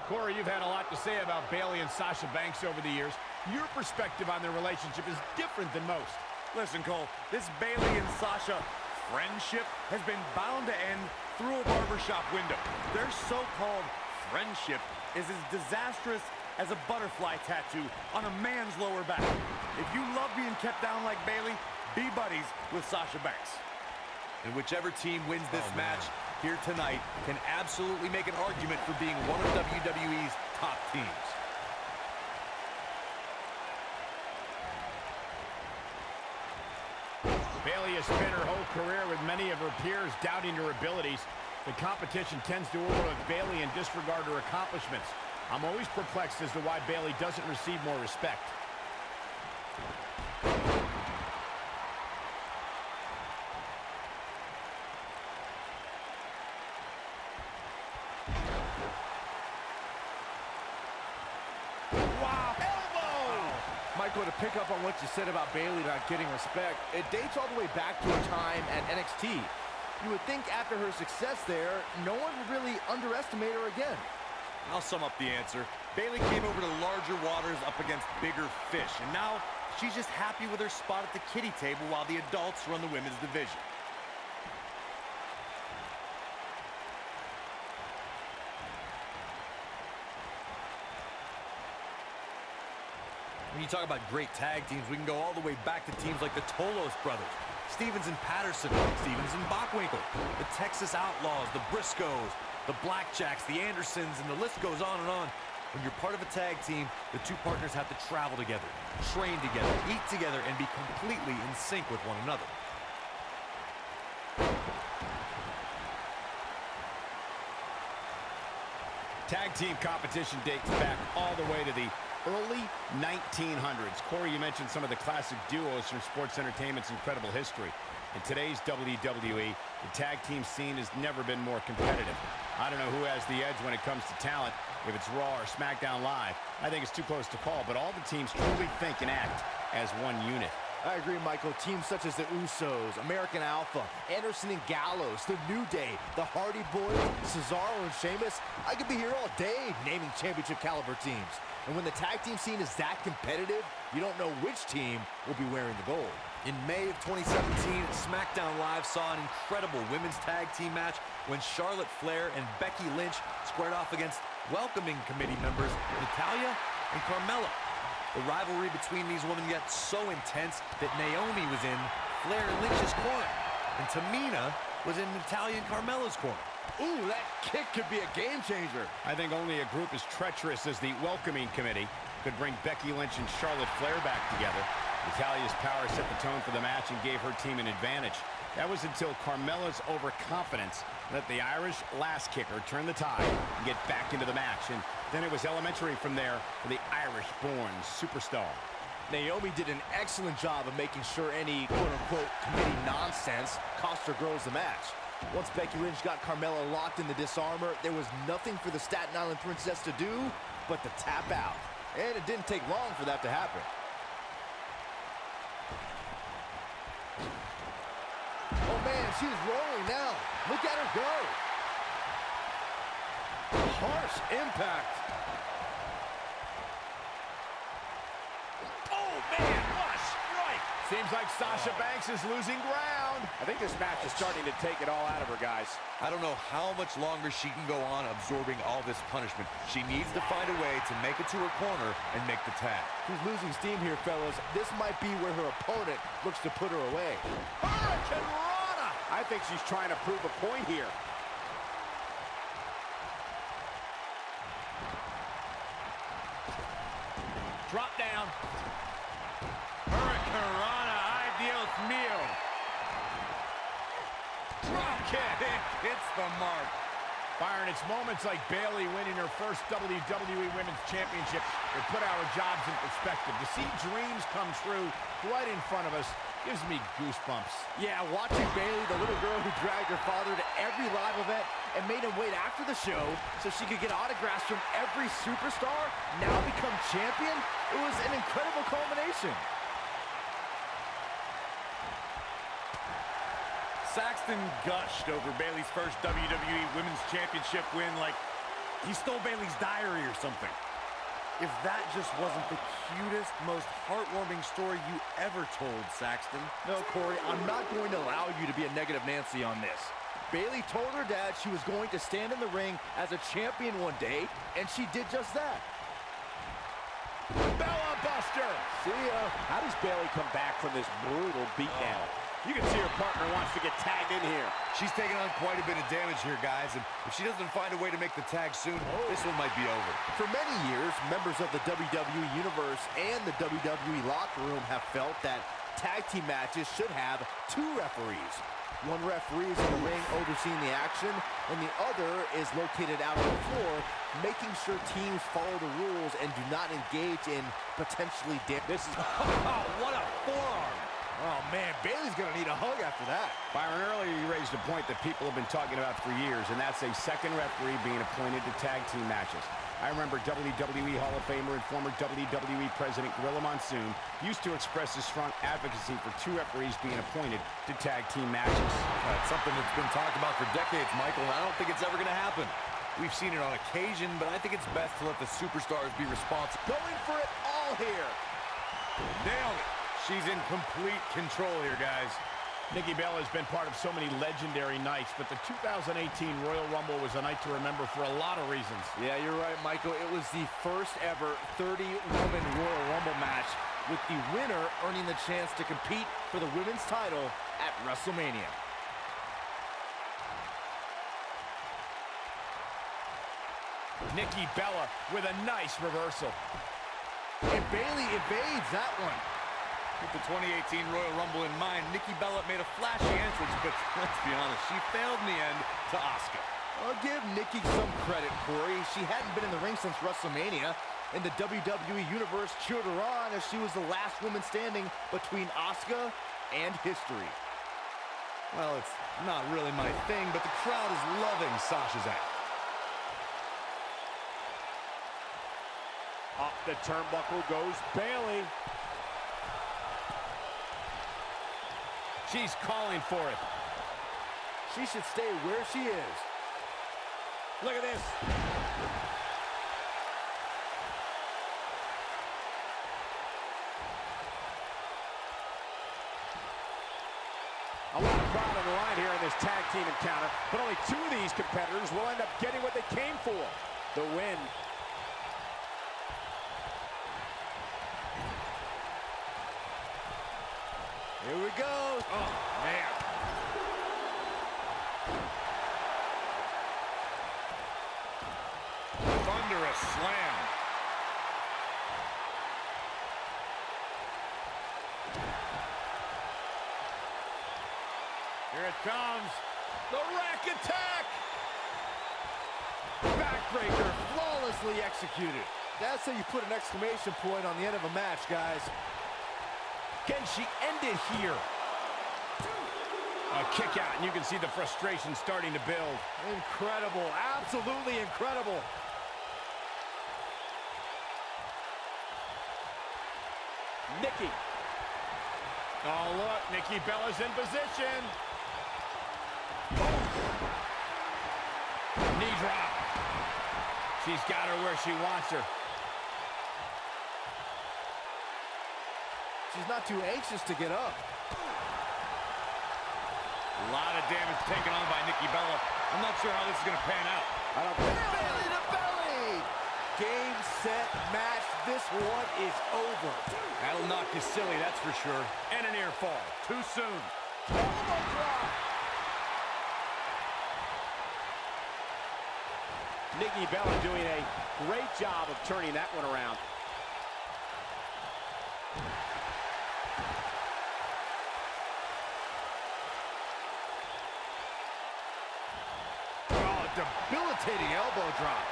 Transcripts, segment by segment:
Corey, you've had a lot to say about Bayley and Sasha Banks over the years. Your perspective on their relationship is different than most. Listen, Cole, this Bayley and Sasha friendship has been bound to end through a barbershop window. Their so-called friendship is as disastrous as a butterfly tattoo on a man's lower back. If you love being kept down like Bayley, be buddies with Sasha Banks. And whichever team wins this match here tonight can absolutely make an argument for being one of WWE's top teams. Bayley has spent her whole career with many of her peers doubting her abilities. The competition tends to overlook Bayley and disregard her accomplishments. I'm always perplexed as to why Bayley doesn't receive more respect. Michael, to pick up on what you said about Bayley not getting respect, it dates all the way back to her time at NXT. You would think after her success there, no one would really underestimate her again. I'll sum up the answer. Bayley came over to larger waters up against bigger fish, and now she's just happy with her spot at the kiddie table while the adults run the women's division. When you talk about great tag teams, we can go all the way back to teams like the Tolos brothers, Stevens and Patterson, Stevens and Bockwinkel, the Texas Outlaws, the Briscoes, the Blackjacks, the Andersons, and the list goes on and on. When you're part of a tag team, the two partners have to travel together, train together, eat together, and be completely in sync with one another. Tag team competition dates back all the way to the early 1900s. Corey, you mentioned some of the classic duos from sports entertainment's incredible history. In today's WWE, the tag team scene has never been more competitive. I don't know who has the edge when it comes to talent, if it's Raw or SmackDown Live. I think it's too close to call, but all the teams truly think and act as one unit. I agree, Michael. Teams such as the Usos, American Alpha, Anderson and Gallows, The New Day, the Hardy Boys, Cesaro and Sheamus. I could be here all day naming championship caliber teams. And when the tag team scene is that competitive, you don't know which team will be wearing the gold. In May of 2017, SmackDown Live saw an incredible women's tag team match when Charlotte Flair and Becky Lynch squared off against welcoming committee members Natalya and Carmella. The rivalry between these women got so intense that Naomi was in Flair and Lynch's corner, and Tamina was in Natalya and Carmella's corner. Ooh, that kick could be a game changer. I think only a group as treacherous as the welcoming committee could bring Becky Lynch and Charlotte Flair back together. Natalya's power set the tone for the match and gave her team an advantage. That was until Carmella's overconfidence let the Irish lass kicker turn the tide and get back into the match. And then it was elementary from there for the Irish-born superstar. Naomi did an excellent job of making sure any quote-unquote committee nonsense cost her girls the match. Once Becky Lynch got Carmella locked in the disarmor, there was nothing for the Staten Island Princess to do but to tap out. And it didn't take long for that to happen. Oh man, she's rolling now. Look at her go. Harsh impact. Oh man, what a strike! Seems like Sasha Banks is losing ground. I think this match is starting to take it all out of her, guys. I don't know how much longer she can go on absorbing all this punishment. She needs to find a way to make it to her corner and make the tag. She's losing steam here, fellas. This might be where her opponent looks to put her away. Hurricane Rana! I think she's trying to prove a point here. Drop down. Hurricane Rana, ideal meal. Drop kick. Hits the mark. Byron, it's moments like Bayley winning her first WWE Women's Championship that put our jobs in perspective. To see dreams come true right in front of us gives me goosebumps. Yeah, watching Bayley, the little girl who dragged her father to every live event and made him wait after the show so she could get autographs from every superstar, now become champion, it was an incredible culmination. Saxton gushed over Bayley's first WWE Women's Championship win like He stole Bayley's diary or something. If that just wasn't the cutest, most heartwarming story you ever told, Saxton. No, Corey, I'm not going to allow you to be a negative Nancy on this. Bayley told her dad she was going to stand in the ring as a champion one day, and she did just that. Bella Buster! See ya. How does Bayley come back from this brutal beatdown? You can see her partner wants to get tagged in here. She's taking on quite a bit of damage here, guys, and if she doesn't find a way to make the tag soon, this one might be over. For many years, members of the WWE Universe and the WWE locker room have felt that tag team matches should have two referees. One referee is in the ring overseeing the action, and the other is located out on the floor, making sure teams follow the rules and do not engage in potentially This is What a forearm! Oh, man, Bayley's going to need a hug after that. Byron, earlier you raised a point that people have been talking about for years, and that's a second referee being appointed to tag team matches. I remember WWE Hall of Famer and former WWE President Gorilla Monsoon used to express his strong advocacy for two referees being appointed to tag team matches. It's something that's been talked about for decades, Michael, and I don't think it's ever going to happen. We've seen it on occasion, but I think it's best to let the superstars be responsible. going for it all here. Nailed it. She's in complete control here, guys. Nikki Bella has been part of so many legendary nights, but the 2018 Royal Rumble was a night to remember for a lot of reasons. Yeah, you're right, Michael. It was the first ever 30-woman Royal Rumble match, with the winner earning the chance to compete for the women's title at WrestleMania. Nikki Bella with a nice reversal. And Bayley evades that one. With the 2018 Royal Rumble in mind, Nikki Bella made a flashy entrance, but let's be honest, she failed in the end to Asuka. I'll give Nikki some credit, Corey. She hadn't been in the ring since WrestleMania, and the WWE Universe cheered her on as she was the last woman standing between Asuka and history. Well, it's not really my thing, but the crowd is loving Sasha's act. Up the turnbuckle goes Bayley. She's calling for it. She should stay where she is. Look at this. A lot of crowd on the line here in this tag team encounter, but only two of these competitors will end up getting what they came for, the win. Here we go. Oh, man. Thunderous slam. Here it comes. The rack attack. Backbreaker flawlessly executed. That's how you put an exclamation point on the end of a match, guys. Can she end it here? A kick out, and you can see the frustration starting to build. Incredible, absolutely incredible. Nikki. Oh, look, Nikki Bella's in position. Knee drop. She's got her where she wants her. She's not too anxious to get up. A lot of damage taken on by Nikki Bella. I'm not sure how this is going to pan out. I don't think. Bayley to belly! Game, set, match. This one is over. That'll knock you silly, that's for sure. And a near fall. Too soon. Elbow drop. Nikki Bella doing a great job of turning that one around. Oh, debilitating elbow drop.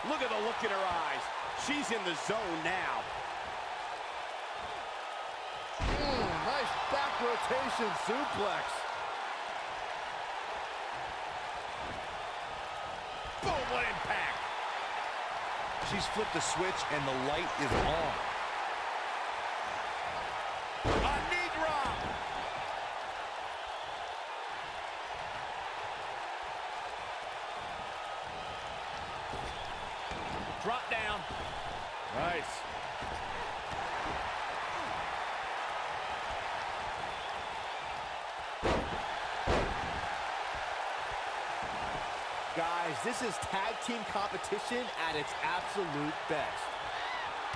Look at the look in her eyes. She's in the zone now. Nice back rotation suplex. Boom, what impact. She's flipped the switch and the light is on. A knee drop. Drop down. Nice. Guys, this is tag team competition at its absolute best.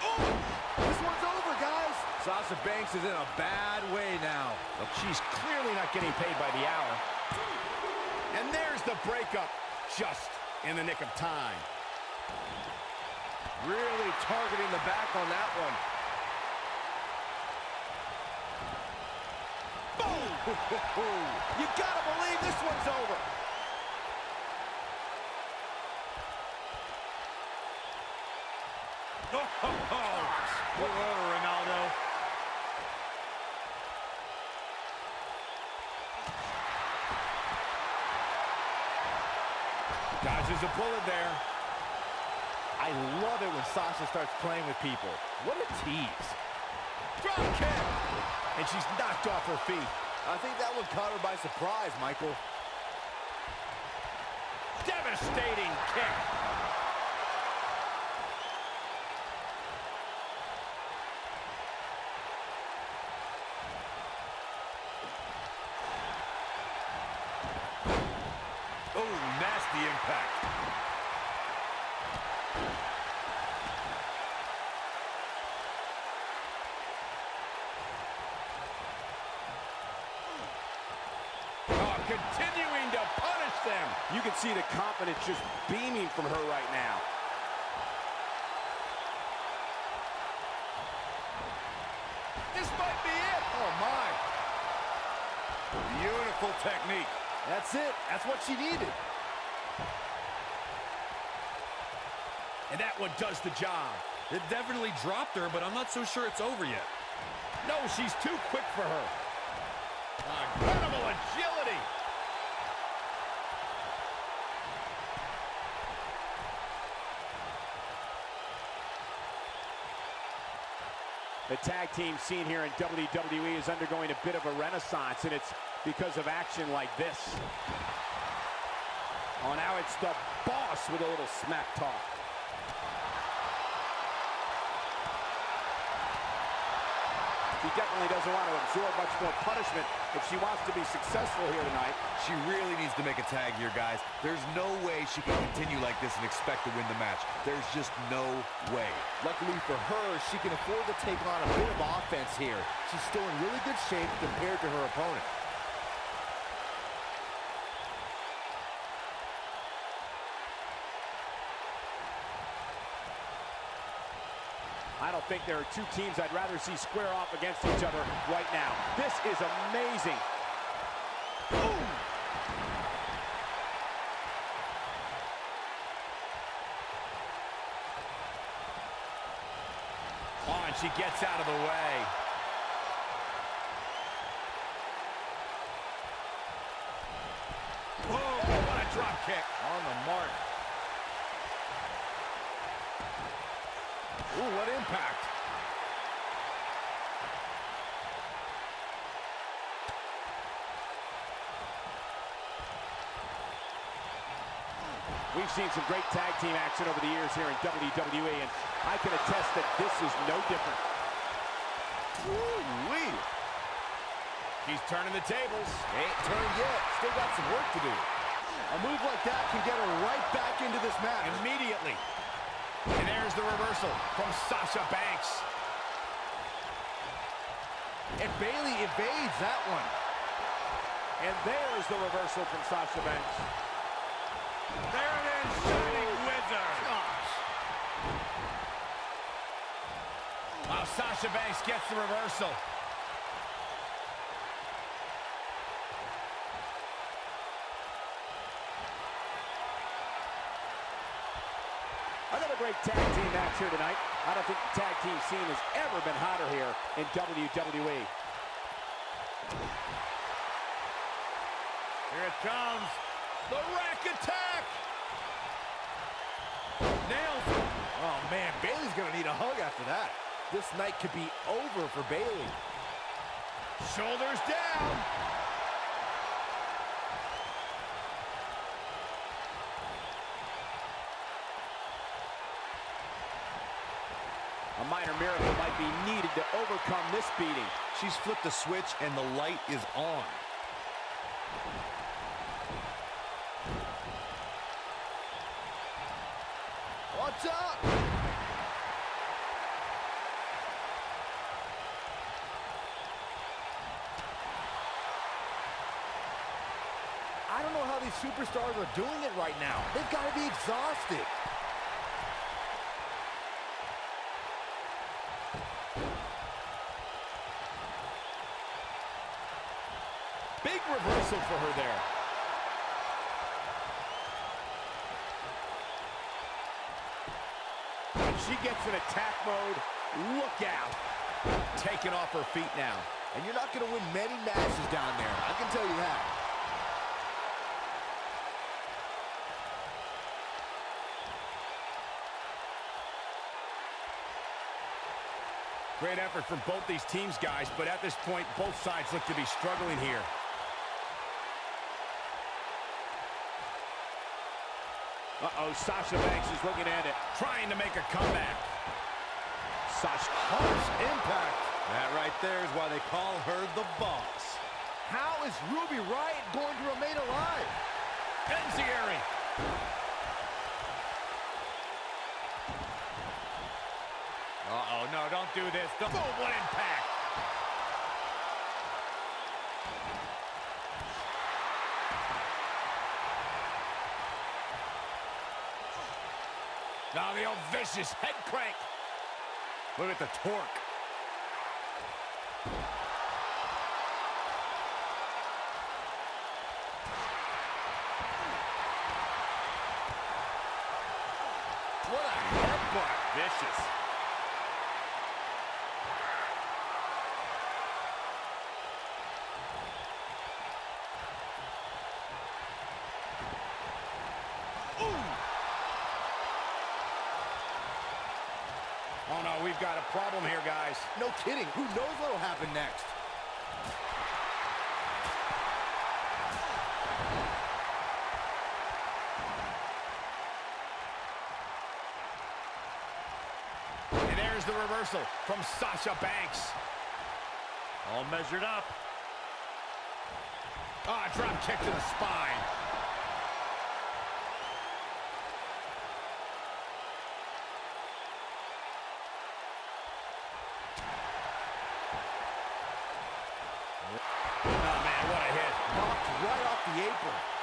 Oh! This one's over, guys. Sasha Banks is in a bad way now. She's clearly not getting paid by the hour. And there's the breakup, just in the nick of time. Really targeting the back on that one. Boom! You gotta believe this one's over. Pull over, Ronaldo. Dodges a bullet there. I love it when Sasha starts playing with people. What a tease. Drop kick. And she's knocked off her feet. I think that one caught her by surprise, Michael. Devastating kick. Oh, nasty impact. Oh, continuing to punish them. You can see the confidence just beaming from her right now. This might be it. Oh, my. Beautiful technique. That's it. That's what she needed. And that one does the job. It definitely dropped her, but I'm not so sure it's over yet. No, she's too quick for her. Incredible agility. The tag team scene here in WWE is undergoing a bit of a renaissance, and it's because of action like this. Oh, now it's the boss with a little smack talk. She definitely doesn't want to absorb much more punishment if she wants to be successful here tonight. She really needs to make a tag here, guys. There's no way she can continue like this and expect to win the match. There's just no way. Luckily for her, she can afford to take on a bit of offense here. She's still in really good shape compared to her opponent. I don't think there are two teams I'd rather see square off against each other right now. This is amazing. Boom! Oh, and she gets out of the way. Boom! What a drop kick. On the mark. Ooh, what impact. We've seen some great tag team action over the years here in WWE, and I can attest that this is no different. Woo-wee. He's turning the tables. Ain't turned yet. Still got some work to do. A move like that can get her right back into this match. Immediately. And there's the reversal from Sasha Banks. And Bayley evades that one. And there's the reversal from Sasha Banks. There it is, Shining Wizard. Wow, Sasha Banks gets the reversal. Another great tag team match here tonight. I don't think the tag team scene has ever been hotter here in WWE. Here it comes. The rack attack. Nails it. Oh, man, Bayley's going to need a hug after that. This night could be over for Bayley. Shoulders down. minor miracle might be needed to overcome this beating. She's flipped a switch, and the light is on. What's up? I don't know how these superstars are doing it right now. They've got to be exhausted. Big reversal for her there. When she gets in attack mode, look out. Taken off her feet now. And you're not going to win many matches down there, I can tell you that. Great effort from both these teams, guys, but at this point, both sides look to be struggling here. Uh-oh, Sasha Banks is looking at it. Trying to make a comeback. Sasha. Harsh impact. That right there is why they call her the boss. How is Ruby Riott going to remain alive? Enziguri. Uh-oh, no, don't do this. Don't. Boom, what impact. Now the old vicious head crank. Look at the torque. What a headbutt. Vicious. Oh, no, we've got a problem here, guys. No kidding. Who knows what'll happen next? And there's the reversal from Sasha Banks. All measured up. Ah, oh, drop kick to the spine. Oh, man, what a hit. Knocked right off the apron.